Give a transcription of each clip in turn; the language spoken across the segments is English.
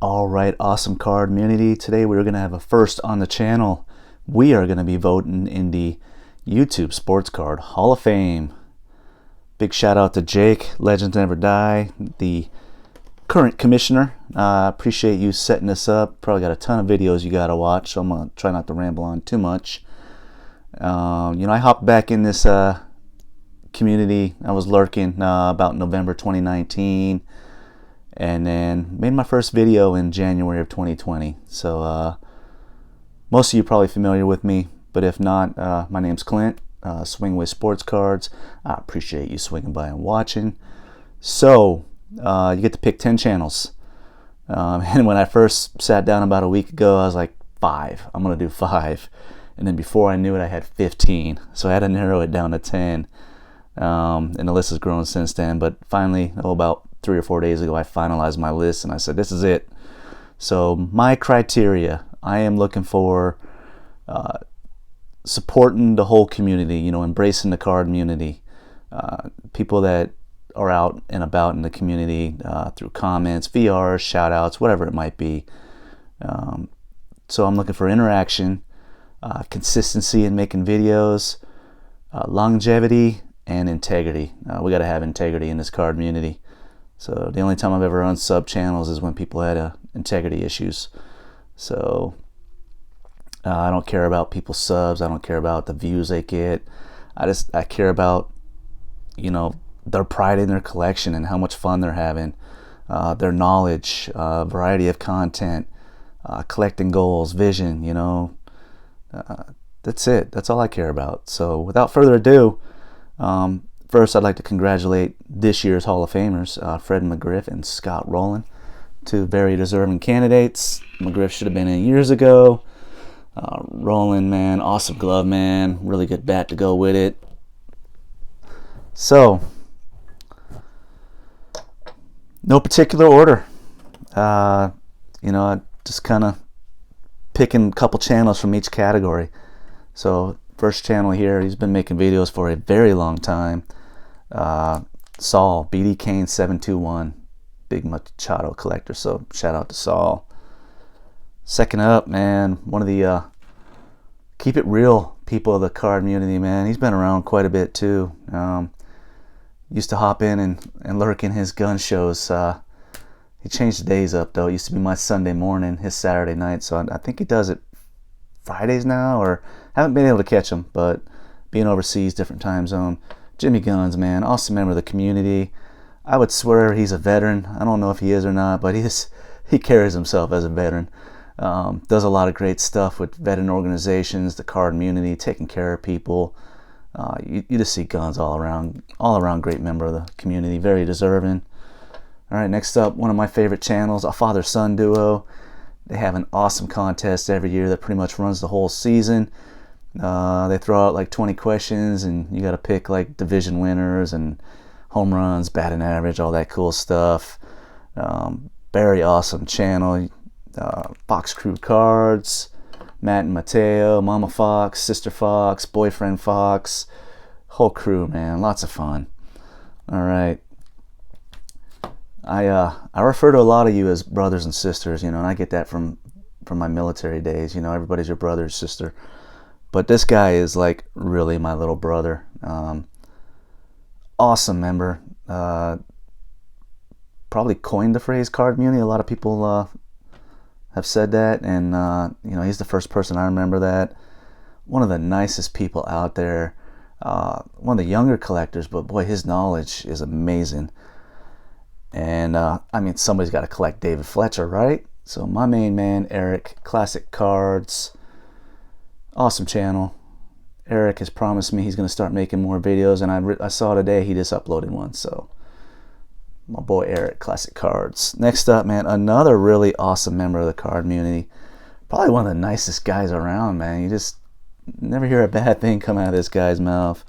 All right, awesome card community. Today we're going to have a first on the channel. We are going to be voting in the YouTube Sports Card Hall of Fame. Big shout out to Jake, Legends Never Die, the current commissioner. Appreciate you setting this up. Probably got a ton of videos you got to watch, so I'm going to try not to ramble on too much. I hopped back in this community. I was lurking about November 2019. And then made my first video in January of 2020. So most of you are probably familiar with me, but if not, my name's Clint, Swing With Sports Cards. I appreciate you swinging by and watching. So you get to pick 10 channels. And when I first sat down about a week ago, I was like, 5. I'm going to do 5. And then before I knew it, I had 15. So I had to narrow it down to 10. And the list has grown since then. But finally, about 3 or 4 days ago, I finalized my list and I said, this is it. So my criteria, I am looking for supporting the whole community, embracing the card community, people that are out and about in the community through comments, VRs, shout outs, whatever it might be. So I'm looking for interaction, consistency in making videos, longevity, and integrity. We got to have integrity in this card community. So the only time I've ever unsub channels is when people had integrity issues. So I don't care about people's subs. I don't care about the views they get. I care about their pride in their collection and how much fun they're having, their knowledge, variety of content, collecting goals, vision. That's it. That's all I care about. So without further ado, first, I'd like to congratulate this year's Hall of Famers, Fred McGriff and Scott Rowland, 2 very deserving candidates. McGriff should have been in years ago. Rowland, man, awesome glove, man, really good bat to go with it. So, no particular order. Just kind of picking a couple channels from each category. So, first channel here, he's been making videos for a very long time. Saul, BD Kane 721, big Machado collector, so shout out to Saul. Second up, man, one of the keep it real people of the card community, man. He's been around quite a bit too. Used to hop in and lurk in his gun shows. He changed the days up though. It used to be my Sunday morning, his Saturday night, so I think he does it Fridays now, or haven't been able to catch him, but being overseas, different time zone. Jimmy Guns, man, awesome member of the community. I would swear he's a veteran. I don't know if he is or not, but he carries himself as a veteran. Does a lot of great stuff with veteran organizations, the card community, taking care of people. You just see Guns all around great member of the community, very deserving. All right, next up, one of my favorite channels, a father-son duo. They have an awesome contest every year that pretty much runs the whole season. They throw out like 20 questions and you got to pick like division winners and home runs, batting average, all that cool stuff. Very awesome channel. Fox Crew Cards, Matt and Mateo, Mama Fox, Sister Fox, Boyfriend Fox, whole crew, man, lots of fun. All right. I refer to a lot of you as brothers and sisters, and I get that from my military days. Everybody's your brother or sister. But this guy is like really my little brother. Awesome member. Probably coined the phrase card community. A lot of people have said that, and he's the first person I remember that. One of the nicest people out there. One of the younger collectors, but boy, his knowledge is amazing. And somebody's got to collect David Fletcher, right? So my main man, Eric, classic cards. Awesome channel. Eric has promised me he's going to start making more videos, and I saw today he just uploaded one. So my boy Eric, classic cards. Next up, man, another really awesome member of the card community. Probably one of the nicest guys around, man. You just never hear a bad thing come out of this guy's mouth.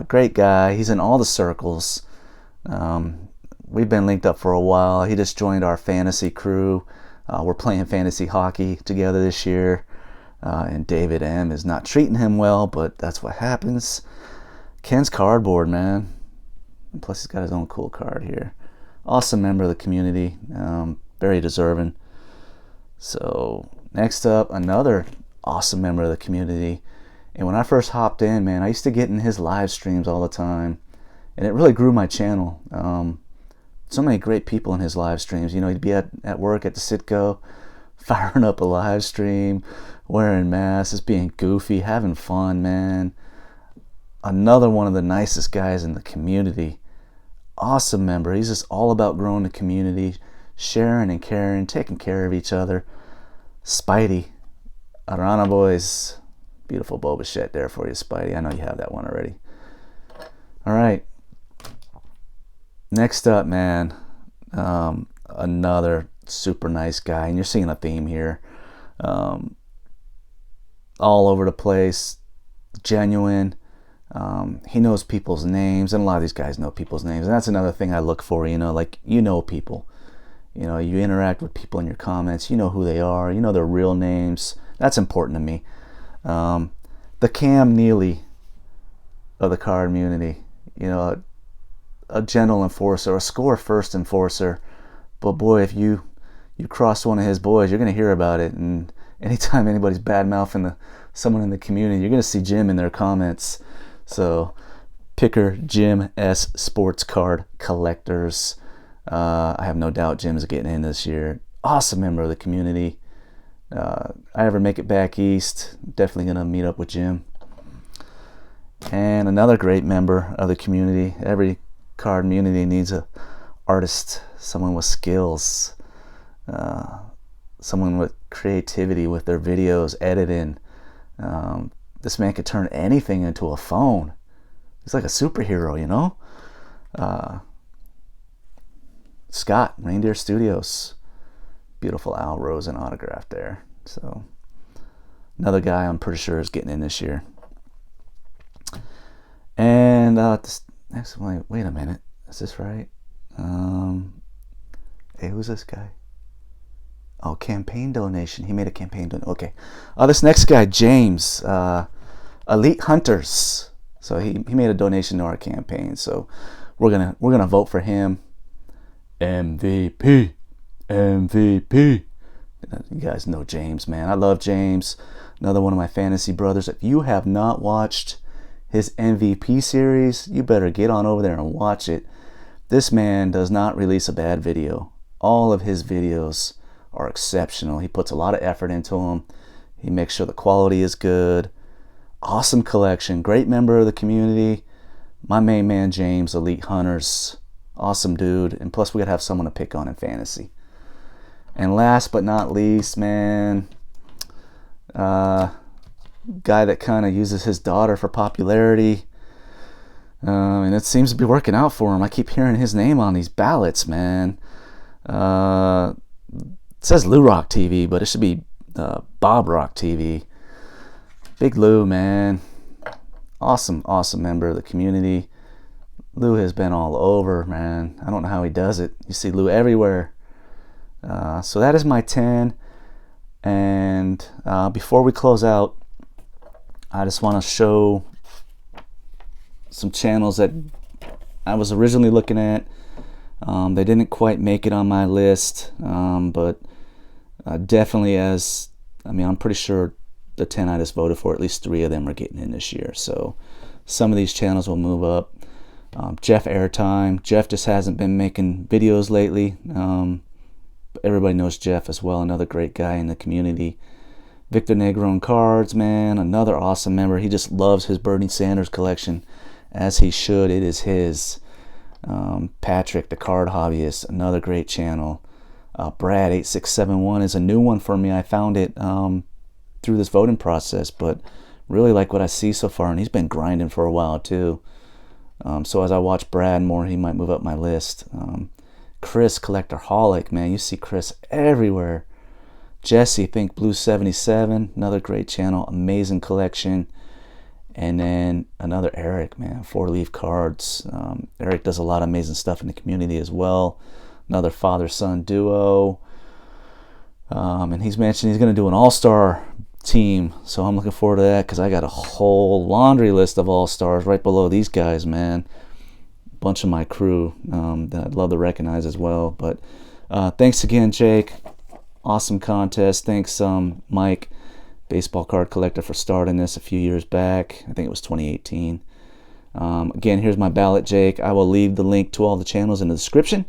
Great guy. He's in all the circles. We've been linked up for a while. He just joined our fantasy crew. We're playing fantasy hockey together this year. And David M is not treating him well, but that's what happens. Ken's cardboard, man. And plus he's got his own cool card here. Awesome member of the community, very deserving. So next up, another awesome member of the community. And when I first hopped in, man, I used to get in his live streams all the time, and it really grew my channel. So many great people in his live streams. You know, he'd be at work at the Citgo, firing up a live stream, wearing masks, just being goofy, having fun, man. Another one of the nicest guys in the community. Awesome member. He's just all about growing the community, sharing and caring, taking care of each other. Spidey, Arana boys. Beautiful Boba Fett there for you, Spidey. I know you have that one already. All right. Next up, man, another super nice guy, and you're seeing a theme here. All over the place, genuine. He knows people's names, and a lot of these guys know people's names, and that's another thing I look for. You know, like, you know people. You know, you interact with people in your comments. You know who they are. You know their real names. That's important to me. The Cam Neely of the card community. You know, a gentle enforcer, a score first enforcer, but boy, if you cross one of his boys, you're gonna hear about it. And anytime anybody's bad mouthing someone in the community, you're gonna see Jim in their comments. So Picker Jim S Sports Card Collectors. I have no doubt Jim's getting in this year. Awesome member of the community. I ever make it back east, definitely gonna meet up with Jim. And another great member of the community. Every card community needs a artist, someone with skills, someone with creativity with their videos, editing. This man could turn anything into a phone. He's like a superhero, you know. Scott, Reindeer Studios. Beautiful Al Rosen autograph there. So another guy I'm pretty sure is getting in this year. And this next one, wait a minute, is this right? Hey, who's this guy? Oh, campaign donation. He made a campaign donation. Okay. This next guy, James, Elite Hunters. So he made a donation to our campaign. So we're gonna vote for him. MVP. MVP. You guys know James, man. I love James. Another one of my fantasy brothers. If you have not watched his MVP series, you better get on over there and watch it. This man does not release a bad video. All of his videos are exceptional. He puts a lot of effort into them. He makes sure the quality is good. Awesome collection. Great member of the community. My main man, James, Elite Hunters. Awesome dude. And plus, we gotta have someone to pick on in fantasy. And last but not least, man, guy that kind of uses his daughter for popularity, and it seems to be working out for him. I keep hearing his name on these ballots, man. It says Lou Rock TV, but it should be Bob Rock TV. Big Lou, man. Awesome member of the community. Lou has been all over, man. I don't know how he does it. You see Lou everywhere. So that is my 10. And before we close out, I just want to show some channels that I was originally looking at. They didn't quite make it on my list, but definitely I'm pretty sure the 10 I just voted for, at least 3 of them are getting in this year. So some of these channels will move up. Jeff Airtime. Jeff just hasn't been making videos lately. Everybody knows Jeff as well, another great guy in the community. Victor Negron Cards, man, another awesome member. He just loves his Bernie Sanders collection, as he should. It is his. Patrick, the card hobbyist, another great channel. Brad 8671 is a new one for me. I found it through this voting process, but really like what I see so far, and he's been grinding for a while too. So as I watch Brad more, he might move up my list. Chris, Collectorholic, man, you see Chris everywhere. Jesse, Think Blue 77, another great channel, amazing collection. And then another Eric, man, 4-leaf cards. Eric does a lot of amazing stuff in the community as well. Another father-son duo. And he's mentioned he's going to do an all-star team. So I'm looking forward to that, because I got a whole laundry list of all-stars right below these guys, man. Bunch of my crew that I'd love to recognize as well. But thanks again, Jake. Awesome contest. Thanks, Mike, baseball card collector, for starting this a few years back. I think it was 2018. Again, here's my ballot, Jake. I will leave the link to all the channels in the description.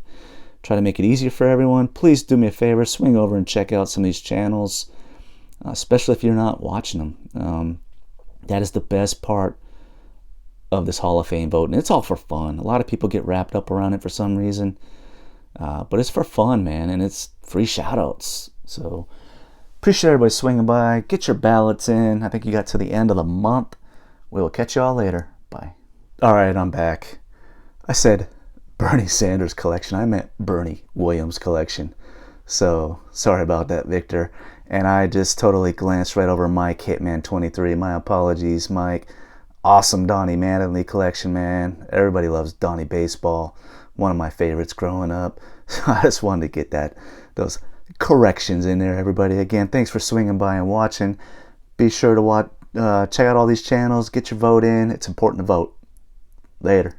Try to make it easier for everyone. Please do me a favor, swing over and check out some of these channels, especially if you're not watching them. That is the best part of this Hall of Fame vote, and it's all for fun. A lot of people get wrapped up around it for some reason, but it's for fun, man, and it's free shout-outs. So appreciate everybody swinging by. Get your ballots in. I think you got to the end of the month. We will catch y'all later. Bye. All right, I'm back. I said Bernie Sanders collection. I meant Bernie Williams collection. So sorry about that, Victor. And I just totally glanced right over Mike Hitman 23. My apologies, Mike. Awesome Donnie Mattingly collection, man. Everybody loves Donnie baseball. One of my favorites growing up. So I just wanted to get those corrections in there, everybody. Again, thanks for swinging by and watching. Be sure to check out all these channels. Get your vote in. It's important to vote. Later.